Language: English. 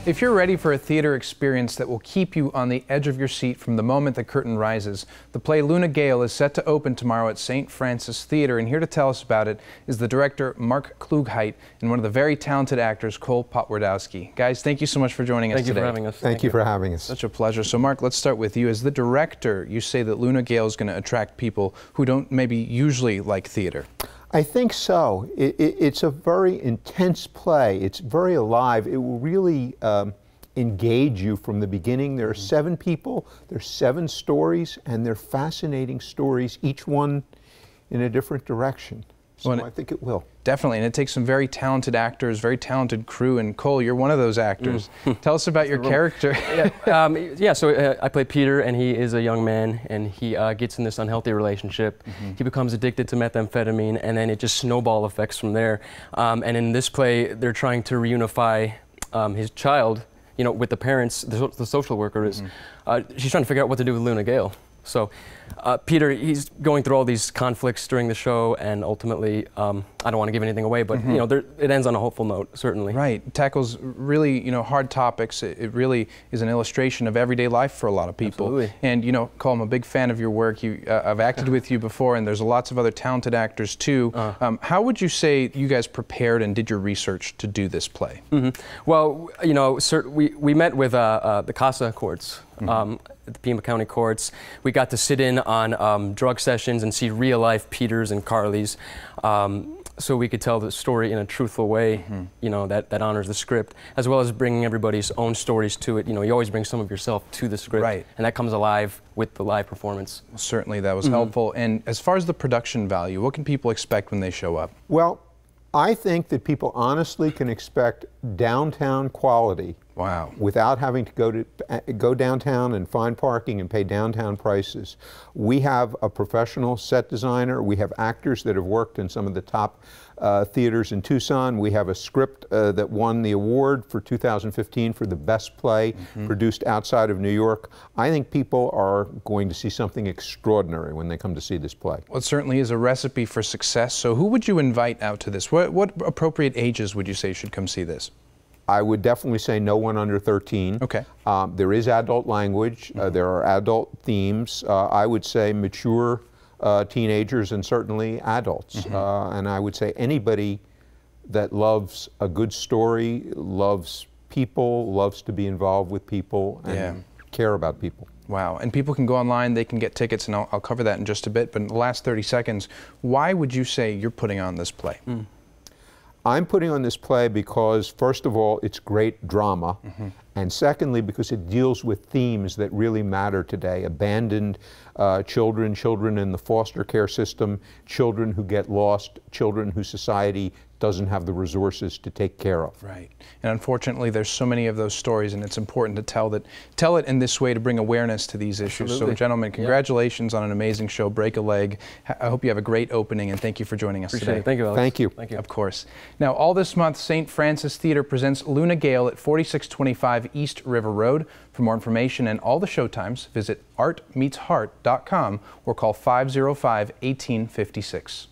If you're ready for a theater experience that will keep you on the edge of your seat from the moment the curtain rises, the play Luna Gale is set to open tomorrow at St. Francis Theater, and here to tell us about it is the director Mark Klugheit and one of the very talented actors Cole Potwardowski. Guys, thank you so much for joining us today. Thank you for having us. Thank you for having us. Such a pleasure. So Mark, let's start with you. As the director, you say that Luna Gale is going to attract people who don't maybe usually like theater. I think so. It's a very intense play. It's very alive. It will really engage you from the beginning. There are 7 people, there's 7 stories, and they're fascinating stories, each one in a different direction. So I think it will. Definitely, and it takes some very talented actors, very talented crew, and Cole, you're one of those actors. Tell us about your character. So I play Peter, and he is a young man, and he gets in this unhealthy relationship. He becomes addicted to methamphetamine, and then it just snowball effects from there. And in this play, they're trying to reunify his child, you know, with the parents. The social worker is, she's trying to figure out what to do with Luna Gale. So Peter, he's going through all these conflicts during the show, and ultimately, I don't want to give anything away, but you know, it ends on a hopeful note, certainly. Right, it tackles really, you know, hard topics. It really is an illustration of everyday life for a lot of people. Absolutely. And you know, Cole, I'm a big fan of your work. I've acted with you before, and there's lots of other talented actors too. How would you say you guys prepared and did your research to do this play? Well, you know, we met with the CASA courts. At the Pima County courts. We got to sit in on drug sessions and see real-life Peters and Carleys, so we could tell the story in a truthful way, you know, that honors the script, as well as bringing everybody's own stories to it. You know, you always bring some of yourself to the script, and that comes alive with the live performance. Well, certainly that was helpful. And as far as the production value, what can people expect when they show up? Well, I think that people honestly can expect downtown quality. Wow. Without having to go downtown and find parking and pay downtown prices. We have a professional set designer. We have actors that have worked in some of the top theaters in Tucson. We have a script that won the award for 2015 for the best play produced outside of New York. I think people are going to see something extraordinary when they come to see this play. Well, it certainly is a recipe for success. So who would you invite out to this? What appropriate ages would you say should come see this? I would definitely say no one under 13. Okay. There is adult language. There are adult themes. I would say mature teenagers and certainly adults. And I would say anybody that loves a good story, loves people, loves to be involved with people, and care about people. Wow. And people can go online, they can get tickets, and I'll cover that in just a bit. But in the last 30 seconds, why would you say you're putting on this play? I'm putting on this play because, first of all, it's great drama, and secondly, because it deals with themes that really matter today. Abandoned children, children in the foster care system, children who get lost, children whose society doesn't have the resources to take care of. Right. And unfortunately, there's so many of those stories, and it's important to tell it in this way to bring awareness to these issues. Absolutely. So, gentlemen, congratulations on an amazing show. Break a leg. I hope you have a great opening, and thank you for joining us today. It. Thank you, Alex. Thank you. Thank you. Of course. Now, all this month, St. Francis Theater presents Luna Gale at 4625 East River Road. For more information and all the showtimes, visit artmeetsheart.com or call 505-1856.